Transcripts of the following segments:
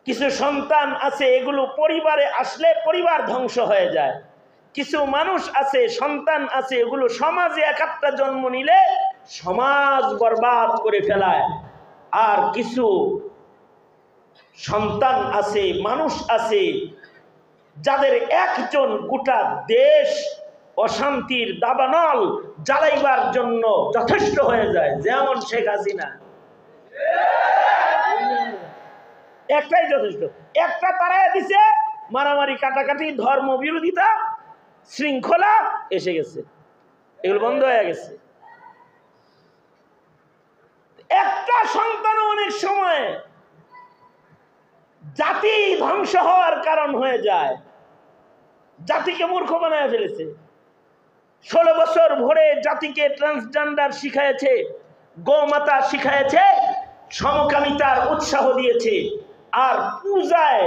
কিছু সন্তান আছে এগুলো পরিবারে আসলে পরিবার ধ্বংস হয়ে যায়। কিছু মানুষ আছে, সন্তান আছে, এগুলো সমাজে এক একটা জন্ম নিলে সমাজ বরবাদ করে ফেলায়। আর কিছু সন্তান আছে, মানুষ আছে, যাদের একজন গোটা দেশ অশান্তির দাবানল জ্বালাইবার জন্য যথেষ্ট হয়ে যায়, যেমন শেখ হাসিনা। একটাই যথেষ্ট, একটা তারাই দিছে, মারামারি কাটাকাটি ধর্ম বিরোধিতা শৃঙ্খলা এসে গেছে, এগুলো বন্ধ হয়ে গেছে। একটা সন্তান অনেক সময় জাতি ধ্বংস হওয়ার কারণ হয়ে যায়, জাতিকে মূর্খ বানায় ফেলেছে। 16 বছর ভরে জাতিকে ট্রান্সজেন্ডার শিখাইছে, গোমাতা শিখাইছে, সমকামিতার উৎসাহ দিয়েছে, আর পূজায়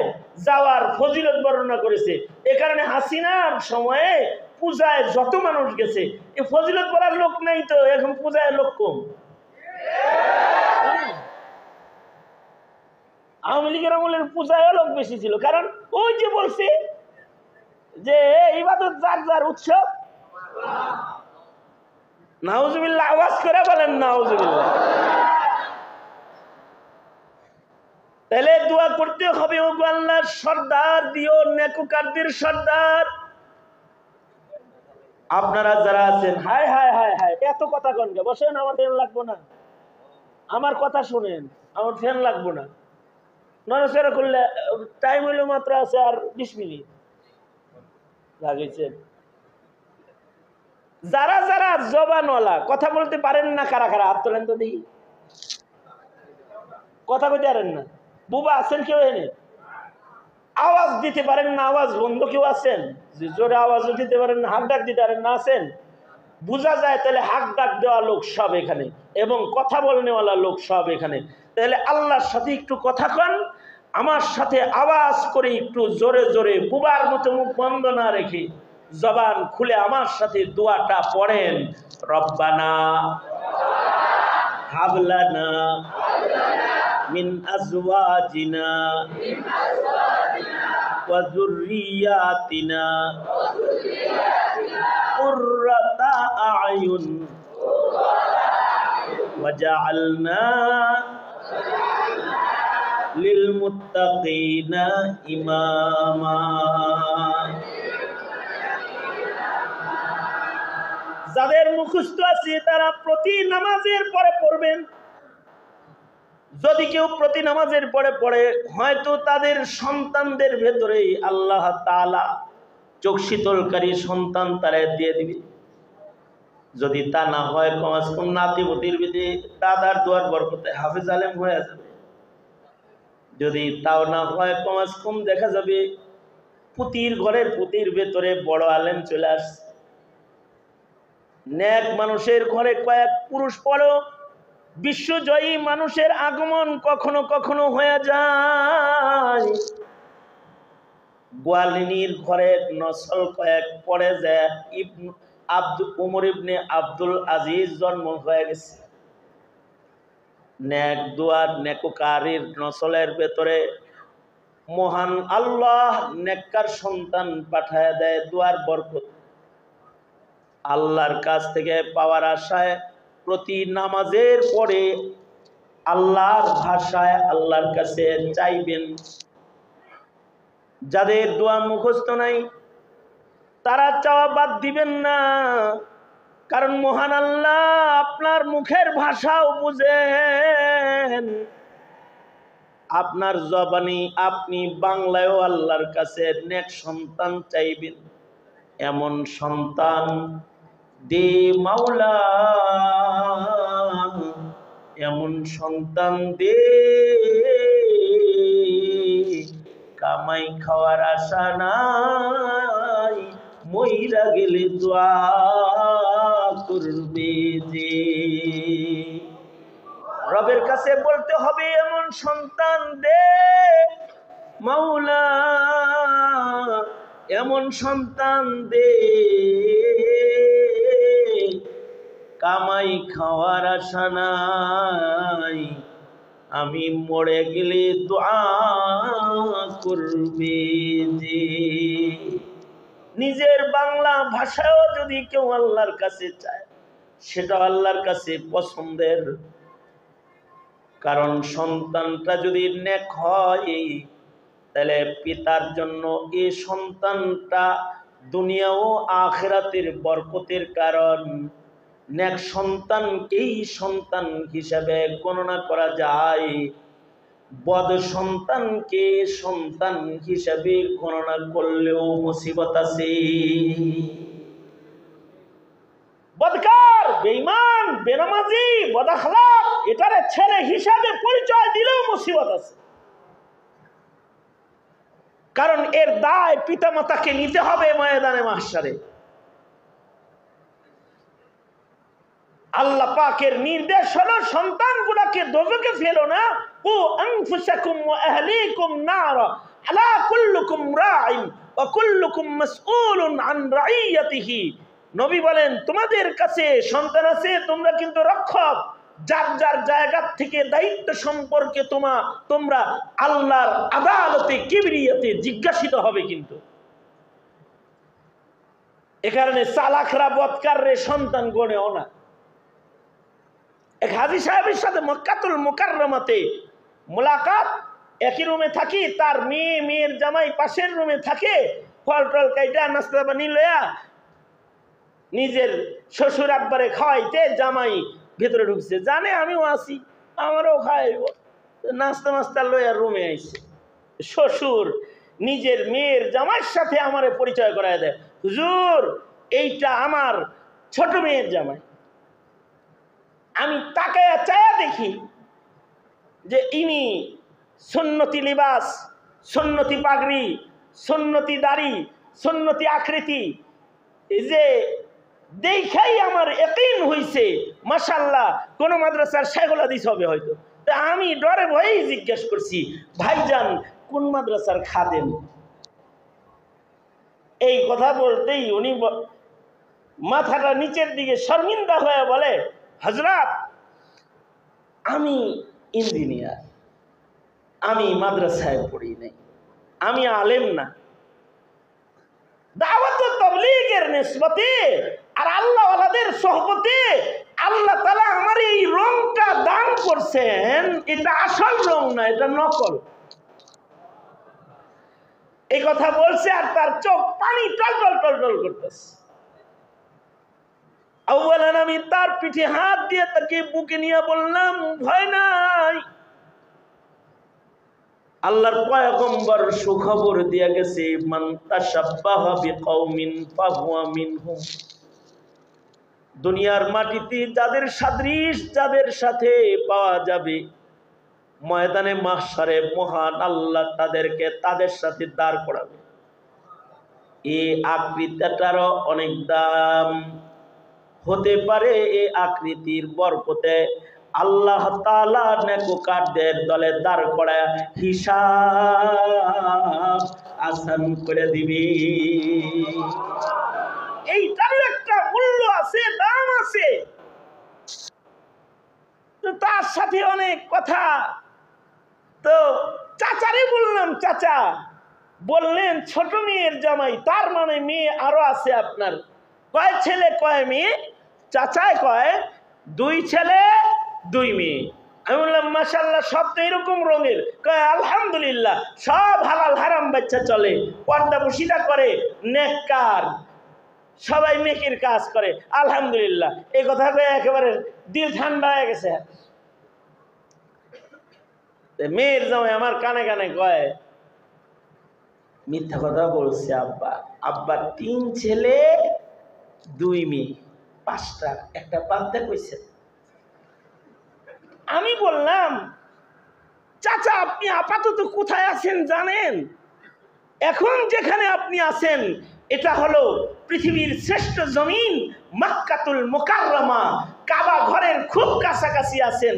যাওয়ার ফজিলত বর্ণনা করেছে। এ কারণে হাসিনার সময়ে পূজায় যত মানুষ গেছে, এ ফজিলত বলার লোক নাই, তো এখন পূজায় লোক কম। আওয়ামী লীগের আমলের পূজায় লোক বেশি ছিল, কারণ ওই যে বলছে যে ইবাদত যার যার উৎসব। নাউজুবিল্লাহ, আওয়াজ করে বলেন নাউজুবিল্লাহ। তাহলে দোয়া করতে হবে, ওগো আল্লাহর সর্দার দিও, নেকুকারদের সর্দার। আপনারা যারা আছেন, হায় হায় হায় হায়, এত কথা কনকে বসেন, আমার ফ্যান লাগবো না, আমার কথা শুনেন, আমার ফ্যান লাগবো না। নড়াচড়া করলে টাইম হইলো মাত্র আছে আর 20 মিনিট লাগিয়েছেন। যারা যারা জবানওয়ালা, কথা বলতে পারেন না, কারা কারা হাত তোলেন তো দেখি। কথা বলতে পারেন না, বুবা আছেন কেউ? এনে আওয়াজ দিতে পারেন না, আওয়াজ বন্ধ কেউ আছেন? জোরে আওয়াজও দিতে পারেন না, হাক ডাক দিতে পারেন না, আছেন? বোঝা যায় তাহলে হাক ডাক দেওয়া লোক সব এখানে, এবং কথা বলনেওয়ালা লোক সব এখানে। তাহলে আল্লাহর সাথে একটু কথা কন, আমার সাথে আওয়াজ করে একটু জোরে জোরে, বুবার মতো মুখ বন্ধ না রেখে জবান খুলে আমার সাথে দোয়াটা পড়েন। রব্বানা হাবলানা মিন আজওয়াজিনা ওয়া যুররিয়াতিনা কুররাতা আয়ুন ওয়াজআলনা লিল মুত্তাকিনা ইমামা। যাদের মুখস্থ আছে তারা প্রতি নামাজের পরে পড়বেন। যদি কেউ প্রতি নামাজের পরে পড়ে, হয়তো তাদের সন্তানদের ভেতরে আল্লাহ তাআলা চোখ শীতলকারী সন্তান তারা দিয়ে দিবে। যদি তা না হয়, কমাস কম নাতিপুতির বিধি দাদার দোয়ার বরকতে হাফেজ আলেম হয়ে যাবে। যদি তাও না হয়, কমাস কম দেখা যাবে পুতির ঘরের পুতির ভেতরে বড় আলেম চলে আসছে। নেক মানুষের ঘরে কয়েক পুরুষ পড়ো, বিশ্বজয়ী মানুষের আগমন কখনো কখনো হয়ে যায়। গোয়ালিনীর ঘরে নসল কয়েক পড়ে যায়, উমর ইবনে আব্দুল আজিজ জন্ম হয়ে গেছে। নেক দুয়ার নেককারীর নসলের ভেতরে মহান আল্লাহ নেককার সন্তান পাঠায় দেয়, দুয়ার বরকত আল্লাহর কাছ থেকে পাওয়ার আশায় প্রতি নামাজের পরে আল্লাহর ভাষায় আল্লাহর কাছে চাইবেন। যাদের দোয়া মুখস্থ নাই তারা চাওয়া বাদ দিবেন না, কারণ মহান আল্লাহ আপনার মুখের ভাষাও বুঝেন। আপনার জবানি আপনি বাংলায়ও আল্লাহর কাছে নেক সন্তান চাইবেন। এমন সন্তান দে মাওলা, এমন সন্তান দে, কামাই খাওয়ার আশা নাই, মইরা গেলে দোয়া করবে যে। রবের কাছে বলতে হবে, এমন সন্তান দে মাওলা, এমন সন্তান দে, কামাই খাওয়ার আশা নাই, আমি মরে গেলে দোয়া করবে যে। নিজের বাংলা ভাষাও যদি কেউ আল্লাহর কাছে চায় সেটা আল্লাহর কাছে পছন্দের, কারণ সন্তানটা যদি নেক হয় তাহলে পিতার জন্য এই সন্তানটা দুনিয়া ও আখিরাতের বরকতের কারণ। নেক সন্তানকেই সন্তান হিসাবে গণনা করা যায়, বদ সন্তানকে সন্তান হিসাবে গণনা করলেও মুসিবত আছে। বদকার, বেঈমান, বেনামাজি, বদাখলাক এটারে ছেলে হিসাবে পরিচয় দিলেও মুসিবত আছে, কারণ এর দায় পিতামাতাকে নিতে হবে ময়দানে মাহশারে। আল্লাহ পাকের নির্দেশ হলো সন্তানগুলোকে দোজখে ফেলো না। ও আনফুসাকুম ওয়া আহলিকুম নারা আলা কুল্লুকুম রাইন ওয়া কুল্লুকুম মাসউলুন আন রাইয়াতিহি। নবী বলেন, তোমাদের কাছে সন্তান আছে, তোমরা কিন্তু রক্ষক, যার যার জায়গা থেকে দায়িত্ব সম্পর্কে তোমরা আল্লাহর আদালতে কিবরিয়াতে জিজ্ঞাসিত হবে। কিন্তু এ কারণে চালাকরা বদকাররে সন্তান গণেও না। এক হাজী সাহেবের সাথে মক্কাতুল মুকাররমাতে মোলাকাত, একই রুমে থাকি, তার মেয়ের জামাই পাশের রুমে থাকে, ফল টল কাইটা নাস্তা বানিয়ে লয়া নিজের শ্বশুর আব্বারে খাওয়াইতে জামাই ভেতরে ঢুকছে, জানে আমিও আসি, আমারও খাওয়াইব, নাস্তা মাস্তা লয়া রুমে আইছে। শ্বশুর নিজের মেয়ের জামাইয়ের সাথে আমারে পরিচয় করায় দেয়, হুজুর এইটা আমার ছোট মেয়ের জামাই। আমি তাকায়া চায়া দেখি যে ইনি সুন্নতি লিবাস, সুন্নতি পাগড়ি, সুন্নতি দাড়ি, সুন্নতি আকৃতি, এই যে দেখাই আমার ইয়াকিন হইছে মাশাআল্লাহ কোন মাদ্রাসার শাইখুল হাদিস হবে হয়তো। তা আমি ডরে ভয়েই জিজ্ঞেস করছি, ভাইজান কোন মাদ্রাসার খাদেম? এই কথা বলতেই উনি মাথাটা নিচের দিকে শর্মিন্দা হয়ে বলে, হযরত আমি ইঞ্জিনিয়ার, আমি মাদ্রাসায় পড়ি নাই, আমি আলেম না। দাওয়াত ও তাবলীগের নিসবতে আর আল্লাহওয়ালাদের সোহবতে আল্লাহ তাআলা আমার এই রংটা দান করছেন, এটা আসল রং না, এটা নকল। এই কথা বলছে আর তার চোখ পানি টলটল টলটল করতেছে। আউয়ালান আমি তার পিঠে হাত দিয়ে তাকে বুকে নিয়ে বললাম, ভয় নাই, আল্লাহর পয়গম্বর সুখবর দিয়ে গেছে, মান তাশাব্বাহা বিকওমিন ফাহুয়া মিনহুম। দুনিয়ার মাটিতে যাদের সাদৃশ যাদের সাথে পাওয়া যাবে, ময়দানে মাহশারে মহান আল্লাহ তাদেরকে তাদের সাথে দাঁড় করাবে। এই আকৃতিটারও অনেক দাম হতে পারে, এই আকৃতির বরকতে আল্লাহ তাআলা নেককারদের দলে দাঁড় করায় হিসাব আসান করে দিবে। এইটারও একটা মূল্য আছে, দাম আছে। তো তার সাথে অনেক কথা। তো চাচারে বললাম, চাচা বললেন ছোট মেয়ের জামাই, তার মানে মেয়ে আরো আছে আপনার? কয় ছেলে কয় মেয়ে? চাচায় কয় 2 ছেলে 2 মেয়ে। আমি বললাম মাশাআল্লাহ, সব তো এরকম রঙের? কয় আলহামদুলিল্লাহ, সব হালাল হারাম বাচ্চা চলে, পর্দা বসিটা করে, নেককার, সবাই নেকির কাজ করে, আলহামদুলিল্লাহ। এই কথা কয়ে একেবারে দিল ঠান্ডা হয়ে গেছে। মেয়ের জামাই আমার কানে কানে কয়, মিথ্যা কথা বলছে আব্বা, আব্বার 3 ছেলে 2 মেয়ে, 5টা, একটা বাচ্চা কইছে। আমি বললাম, চাচা আপনি আপাতত কোথায় আছেন জানেন? এখন যেখানে আপনি আছেন এটা হলো পৃথিবীর শ্রেষ্ঠ জমিন মক্কাতুল মুকাররমা, কাবা ঘরের খুব কাছাকাছি আছেন।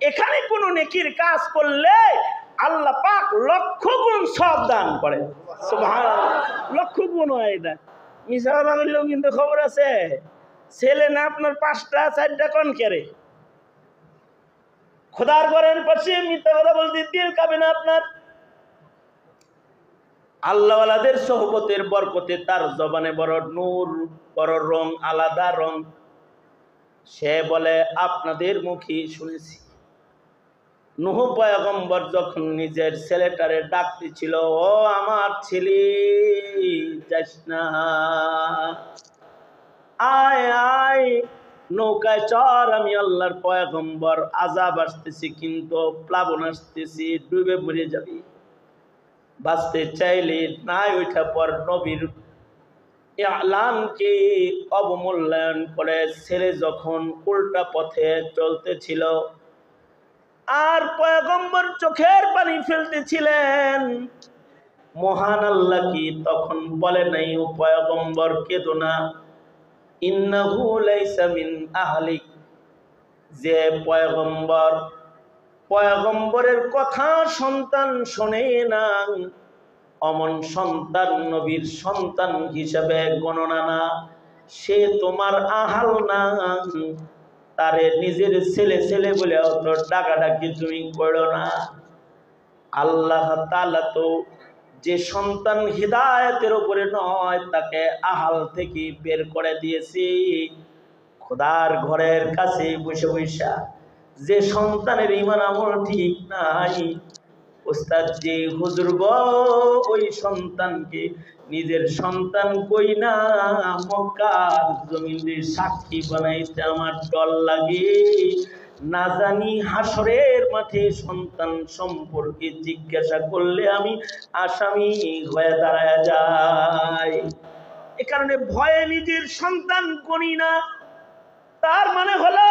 এখানে কোনো নেকির কাজ করলে আল্লাহ পাক লক্ষ গুণ সওয়াব দান করেন। সুবহানাল্লাহ, লক্ষ গুণ হয়। এটা মিছা কথা বললেও কিন্তু খবর আছে। ছেলে না আপনার 5টা 4টা কোন কেরে? খোদার ঘরের পাশে মিথ্যা কথা বলতে দিল কাবে না আপনার। আল্লাহওয়ালাদের সোহবতের বরকতে তার জবানে বড় নূর, বড় রং, আলাদা রং। সে বলে আপনাদের মুখে শুনেছি নূহ পয়গম্বর যখন নিজের ছেলেটারে ডাকতেছিল, ও আমার ছেলে যাস না, আয় আয় নৌকায় চর, আমি আল্লাহর পয়গম্বর, আযাব আসতেছি কিন্তু প্লাবন আসতেছি, ডুবে মরে যাবি। বাঁচতে চাইলে নাই ওইটা পর নবীর ইলানকে অবমূল্যায়ন করে ছেলে যখন উল্টা পথে চলতেছিল আর পয়গম্বর চোখের পানি ফেলতেছিলেন, মহান আল্লাহ কি তখন বলে নাই ও পয়গম্বর কেঁদো না, ইন্নাহু লাইসা মিন আহলিক, যে পয়গম্বরের কথা সন্তান শোনে না, অমন সন্তান নবীর সন্তান হিসাবে গণনা না, সে তোমার আহাল না, তারে নিজের ছেলে ছেলে বলে অত ডাকাডাকি তুমি করো না। আল্লাহ তাআলা তো যে সন্তান হিদায়াতের উপরে নয় তাকে আহাল থেকে বের করে দিয়েছে। খোদার ঘরের কাছে বসে বসে যে সন্তানের ঈমান আমল ঠিক নাই, ওস্তাদ যে হুজুর গো ওই সন্তানকে নিজের সন্তান কই না মক্কার জমিনের সাক্ষী বানাইতে আমার ডর লাগে, না জানি হাসরের মাঠে সন্তান সম্পর্কে জিজ্ঞাসা করলে আমি আসামি হয়ে দাঁড়ায় যাই। এ কারণে ভয়ে নিজের সন্তান গণি না। তার মানে হলো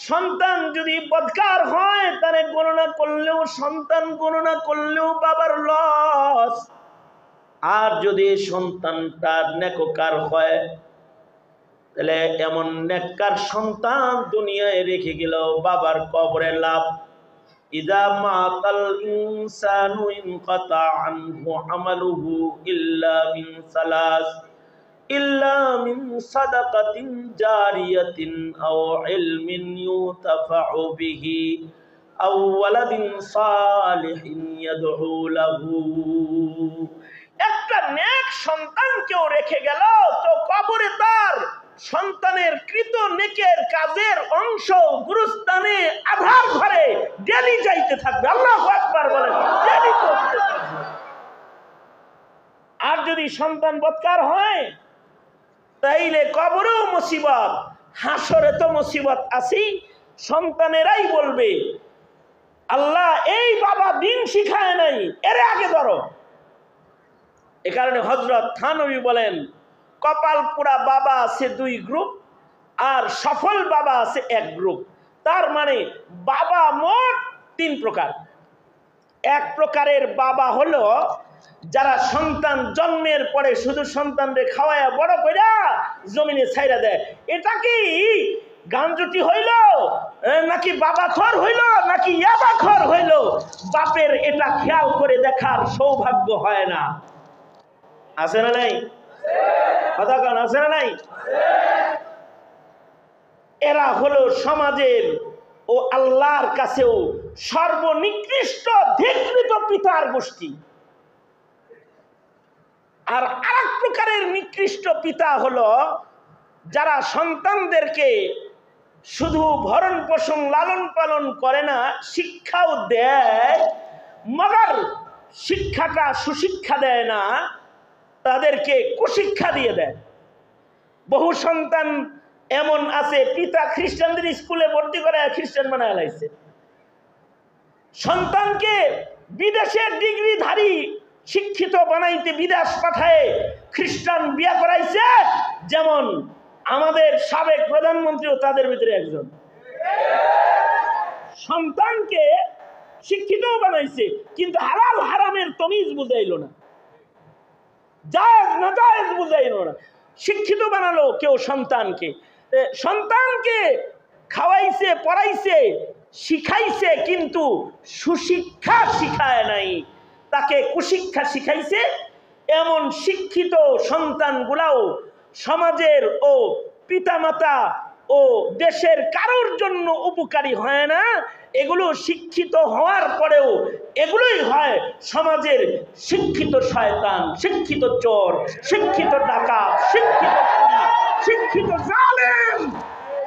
সন্তান যদি বদকার হয় তারে গণনা করলেও, সন্তান গণনা করলেও বাবার লস। আর যদি সন্তানটা নেককার হয় তাহলে এমন নেককার সন্তান দুনিয়ায় রেখে গেল বাবার কবরে লাভ। ইযা মাতাল ইনসানু ইনকাতা আনহু আমালুহু ইল্লা মিন সালাস, ইল্লা মিন সাদাকাতিন জারিয়াতিন আও ইলমিন ইউতাফাউ বিহি আও ওয়ালাদিন সালিহিন ইয়াদউ লাহু। একটা নেক সন্তান কেউ রেখে গেল তো কবরে তার সন্তানের কৃত নেকের কাজের অংশ গুরুস্থানে আধার ঘরে ডেলি যাইতে থাকবে। আল্লাহু আকবার বলেন, ডেলি করতে থাকবে। আর যদি সন্তান বদকার হয় তাইলে কবরেও মুসিবত, হাসরে তো মুসিবত আছেই। সন্তানেরাই বলবে আল্লাহ এই বাবা দিন শিখায় নাই, এর আগে ধরো। এ কারণে হযরত থানবী বলেন কপাল পুরা বাবা আছে দুই গ্রুপ আর সফল বাবা আছে এক গ্রুপ। তার মানে বাবা মোট তিন প্রকার। এক প্রকারের বাবা হলো যারা সন্তান জন্মের পরে শুধু সন্তানদের খাওয়ায়া বড় কইরা জমিনে ছাইরা দেয়। এটা কি গাঞ্জুটি হইল নাকি বাবাখর হইল নাকি ইয়াবাখর হইল, বাপের এটা খেয়াল করে দেখার সৌভাগ্য হয় না। আছে না নাই? কথা কান আছে না নাই? এরা হলো সমাজের ও আল্লাহর কাছেও সর্বনিকৃষ্ট ধিকৃত পিতার গোষ্ঠী। আর আরেক প্রকারের নিকৃষ্ট পিতা হলো যারা সন্তানদেরকে শুধু ভরণ পোষণ লালন পালন করে না, শিক্ষাও দেয়, মগর শিক্ষাটা সুশিক্ষা দেয় না, তাদেরকে কুশিক্ষা দিয়ে দেয়। বহু সন্তান এমন আছে পিতা খ্রিস্টানদের স্কুলে ভর্তি করে খ্রিস্টান বানায় লাইছে। সন্তানকে বিদেশের ডিগ্রিধারী শিক্ষিত বানাইতে বিদেশ পাঠায় খ্রিস্টান বিয়া করাইছে, যেমন আমাদের সাবেক প্রধানমন্ত্রীও তাদের ভিতরে একজন। সন্তানকে শিক্ষিত বানাইছে কিন্তু হালাল হারামের তমিজ বুঝাইল না, জায়েজ না জায়েজ বুঝাইল না। শিক্ষিত বানালো কেউ সন্তানকে, সন্তানকে খাওয়াইছে, পড়াইছে, শিখাইছে কিন্তু সুশিক্ষা শিখায় নাই, তাকে কুশিক্ষা শিখাইছে। এমন শিক্ষিত সন্তানগুলাও সমাজের ও পিতামাতা ও দেশের কারোর জন্য উপকারী হয় না। এগুলো শিক্ষিত হওয়ার পরেও এগুলোই হয় সমাজের শিক্ষিত শয়তান, শিক্ষিত চোর, শিক্ষিত ডাকাত, শিক্ষিত শিক্ষিত জালেম,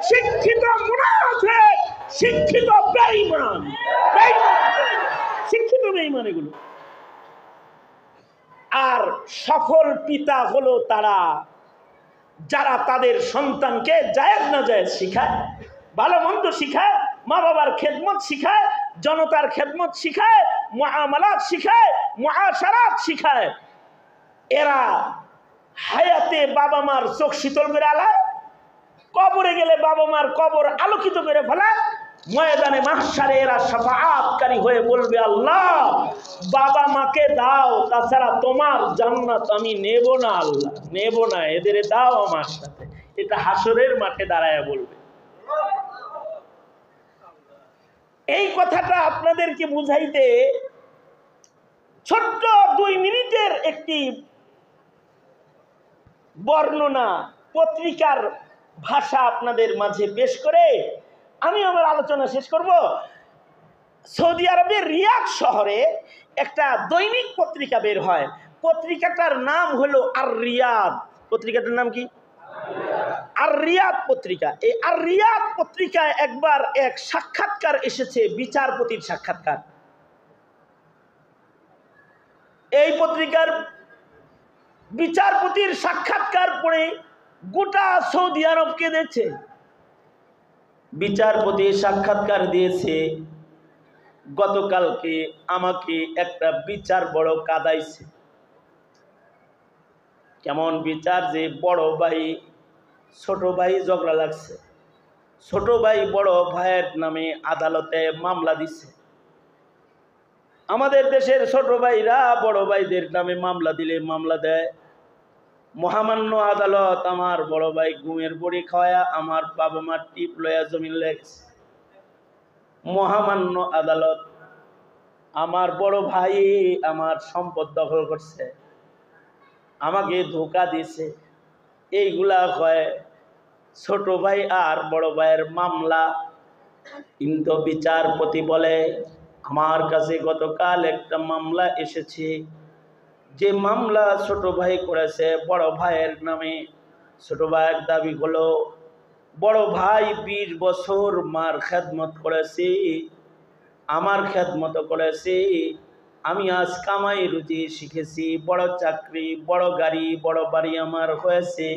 শিক্ষিত মুনাফিক, শিক্ষিত বেঈমান, শিক্ষিত বেঈমান এগুলো। আর সফল পিতা হলো তারা যারা তাদের সন্তানকে জায়েজ না জায়েজ শিখায়, ভালো মন্দ শিখায়, মা বাবার খেদমত শিখায়, জনতার খেদমত শিখায়, মুআমালাত শিখায়, মুআশারাত শিখায়। এরা হায়াতে বাবা মার চোখ শীতল করে আলায়, কবরে গেলে বাবা মার কবর আলোকিত করে ফেলায়, ময়দানে মাহশারে এরা শাফাআতকারী হয়ে বলবে, আল্লাহ বাবা মাকে দাও, তাছাড়া তোমার জান্নাত আমি নেব না, আল্লাহ নেব না, এদের দাও আমার সাথে। এটা হাসরের মাঠে দাঁড়ায় বলবে। এই কথাটা আপনাদেরকে বুঝাইতে ছোট্ট 2 মিনিটের একটি বর্ণনা পত্রিকার ভাষা আপনাদের মাঝে পেশ করে আমি আমার আলোচনা শেষ করব। সৌদি আরবের রিয়াদ শহরে একটা দৈনিক পত্রিকা বের হয়। পত্রিকাটার নাম হলো আর রিয়াদ। পত্রিকাটার নাম কি? আর রিয়াদ পত্রিকা। এই আর রিয়াদ পত্রিকায় একবার এক সাক্ষাৎকার এসেছে, বিচারপতির সাক্ষাৎকার। এই পত্রিকার বিচারপতির সাক্ষাৎকার পড়ে গোটা সৌদি আরব কেঁদেছে। বিচারপতি সাক্ষাৎকার দিয়েছে, গতকালকে আমাকে একটা বিচার বড় কাঁদাইছে। কেমন বিচার? যে বড় ভাই ছোট ভাই ঝগড়া লাগছে, ছোট ভাই বড় ভাইয়ের নামে আদালতে মামলা দিচ্ছে। আমাদের দেশের ছোট ভাইরা বড় ভাইদের নামে মামলা দিলে মামলা দেয়। মহামান্য আদালত আমার বড় ভাই ঘুমের বড়ি খাওয়া আমার বাবা মার টিপ লয়া জমিন লেগেছে। মহামান্য আদালত আমার বড় ভাই আমার সম্পদ দখল করছে, আমাকে ধোঁকা দিছে, এইগুলা হয় ছোট ভাই আর বড় ভাইয়ের মামলা। কিন্তু বিচারপতি বলে, আমার কাছে গতকাল একটা মামলা এসেছে, যে মামলা ছোট ভাই করেছে বড় ভাইয়ের নামে। ছোট ভাইয়ের দাবি হলো, বড় ভাই 20 বছর মার খেদমত করেছে, আমার খেদমত করেছে, আমি আজ কামাই রুজি শিখেছি, বড় চাকরি, বড় গাড়ি, বড় বাড়ি আমার হয়েছে,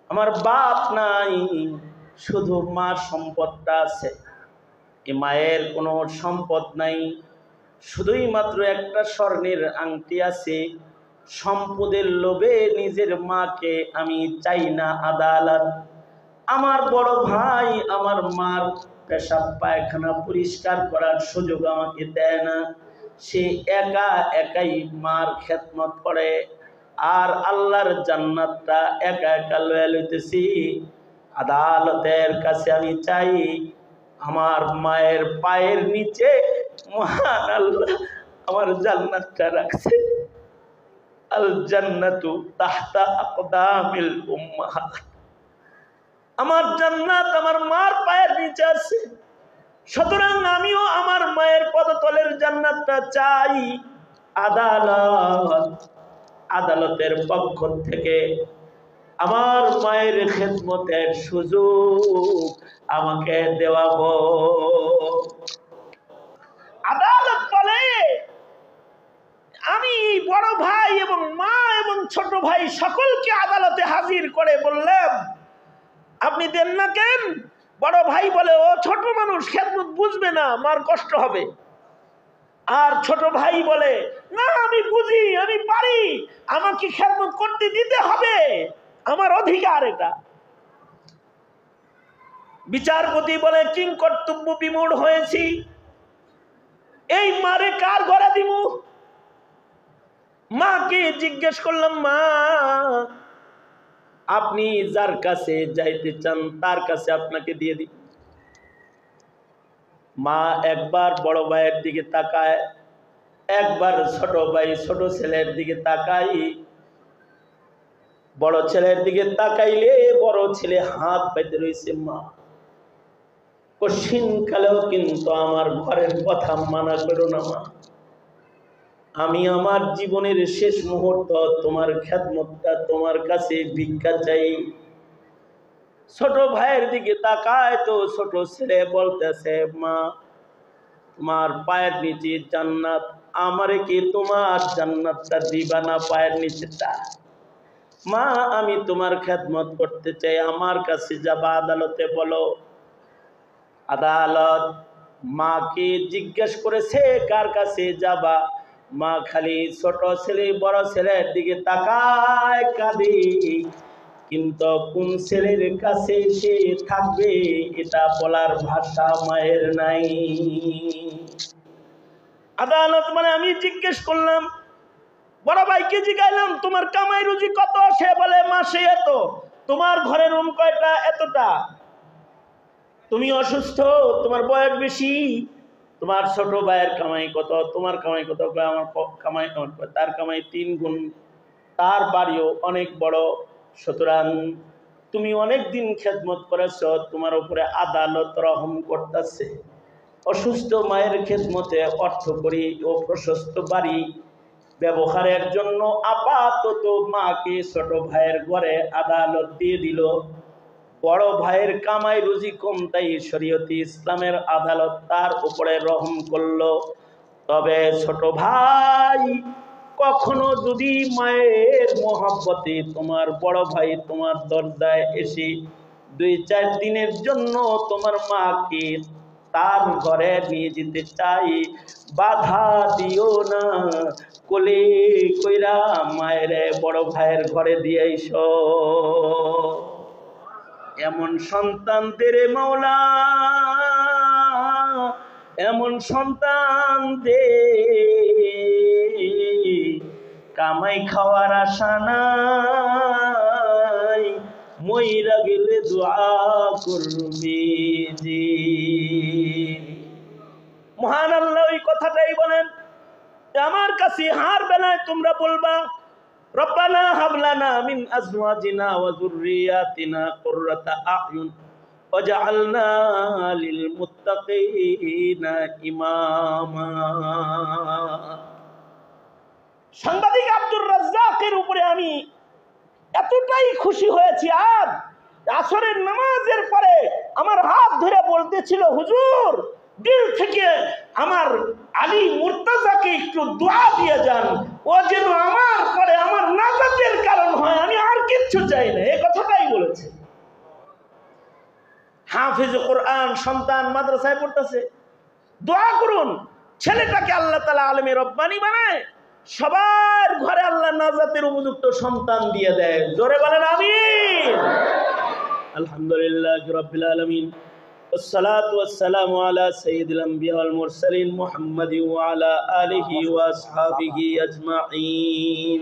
আমার বাপ নাই, শুধু মার সম্পদটা আছে। এই মায়ের কোনো সম্পদ নাই, শুধুই মাত্র একটা স্বর্ণের আংটি আছে। সম্পদের লোভে নিজের মাকে আমি চাই না আদালত। আমার বড় ভাই আমার মার পেশাব পায়খানা পরিষ্কার করার সুযোগ আমাকে দেয় না, সে একা একাই মার খেদমত করে, আর আল্লাহর জান্নাতটা একা একা লয়ে লইতেছি। আদালতের কাছে আমি চাই, আমার মায়ের পায়ের নিচে মহান আল্লাহ আমার জান্নাতটা রাখছে। আল জান্নাতু তাহতা আকদামিল উম্মাহাত। আমার জান্নাত আমার মার পায়ের নিচে আছে, সুতরাং আমিও আমার মায়ের পদতলের জান্নাতটা চাই। আদালতের পক্ষ থেকে আমার মায়ের খেদমতের সুযোগ আমাকে দেওয়া হোক। আদালত বলে, আমি বড় ভাই এবং মা এবং ছোট ভাই সকলকে আদালতে হাজির করে বললাম, আপনি দেন না কেন? বড় ভাই বলে, ও ছোট মানুষ, খেদমত বুঝবে না, মার কষ্ট হবে। আর ছোট ভাই বলে, না আমি বুঝি, আমি পারি, আমাকে খেদমত করতে দিতে হবে, আমার অধিকার এটা। বিচারপতি বলে, কিং কর্তব্য বিমূঢ় হয়েছি, এই মারে কার ঘরে দিব? মাকে জিজ্ঞেস করলাম, মা আপনি যার কাছে যাইতে চান তার কাছে আপনাকে দিয়ে দিই। মা একবার বড় ভাইয়ের দিকে তাকায়, একবার ছোট ভাই ছোট ছেলের দিকে তাকাই। বড় ছেলের দিকে তাকাইলে বড় ছেলে হাত পেতে রয়েছে। মা, কঠিন কালেও কিন্তু আমার ঘরের কথা মানা করো না মা, আমি আমার জীবনের শেষ মুহূর্ত তোমার খেদমতটা তোমার কাছে ভিক্ষা চাই। ছোট ভাইয়ের দিকে তাকায় তো ছোট ছেলে বলতেছে, মা, তোমার পায়ের নিচে জান্নাত, আমারে কি তোমার জান্নাতটা দিবা না? পায়ের নিচেটা। মা, আমি তোমার খেদমত করতে চাই, আমার কাছে যাবা, আদালতে বলো। আদালত মাকে জিজ্ঞেস করেছে কার কাছে যাবা? মা খালি ছোট ছেলে বড় ছেলের দিকে তাকায় কাঁদে, কিন্তু কোন ছেলের কাছে সে থাকবে এটা বলার ভাষা মায়ের নাই। আদালত মানে আমি জিজ্ঞেস করলাম, বড় ভাইকে জিজ্ঞাইলাম তোমার কামাই রুজি কত? সে বলে মাসে এত। তোমার ঘরের রুম কয়টা? এতটা। তুমি অসুস্থ, তোমার বয়স বেশি, তোমার ছোট ভাইয়ের কামাই কত? তোমার কামাই কত? আমার কামাই, তার কামাই 3 গুণ, তার বাড়িও অনেক বড়, সুতরাং তুমি অনেক দিন খেদমত করেছ, তোমার উপরে আদালত রহম করতেছে। অসুস্থ মায়ের খেদমতে অর্থ করি ও প্রশস্ত বাড়ি ব্যবহারের জন্য আপাতত মাকে ছোট ভাইয়ের ঘরে আদালত দিয়ে দিল। বড় ভাইয়ের কামাই রুজি কম, তাই শরীয়তে ইসলামের আদালত তার উপরে রহম করলো। তবে ছোট ভাই, কখনো যদি মায়ের মহব্বতে তোমার বড় ভাই তোমার দরজায় এসে 2-4 দিনের জন্য তোমার মাকে তার ঘরে নিয়ে যেতে চাই, বাধা দিও না, কোলে কইরা মায়ের বড় ভাইয়ের ঘরে দিয়ে আইসো। এমন সন্তান দে মাওলা, এমন সন্তান দে, কামাই খাওয়ার আশা নাই, মইরা গেলে দোয়া করবি জি। মহান আল্লাহ ওই কথাটাই বলেন, আমার কাছে হার বেলায় তোমরা বলবা, রব্বানা হাবলানা মিন আজওয়াজিনা ওয়া যুররিয়াতিনা কুররাতা আ'য়ুন ওয়াজআলনা লিল মুত্তাকিনা ইমামা। সাংবাদিক আব্দুর রাজ্জাকের উপরে আমি এতটাই খুশি হয়েছি, আজ আসরের নামাজের পরে আমার হাত ধরে বলতেছিল, হুজুর দিল থেকে আমার আলী মুর্তজাকে একটু দোয়া দিয়ে যান, ও যেন আমার পরে আমার নাজাতের কারণ হয়, আমি আর কিচ্ছু চাই না, এই কথাটাই বলেছে। হাফিজ কোরআন সন্তান মাদ্রাসায় পড়তেছে, দোয়া করুন ছেলেটাকে আল্লাহ তাআলা আলেমে রব্বানি বানায়, সবার ঘরে আল্লাহ নাজাতের উপযুক্ত সন্তান দিয়ে দেয়। জোরে বলেন আমিন। আলহামদুলিল্লাহি রাব্বিল আলামিন, والصلاة والسلام على سيد الأنبياء والمرسلين محمد وعلى آله وأصحابه أجمعين।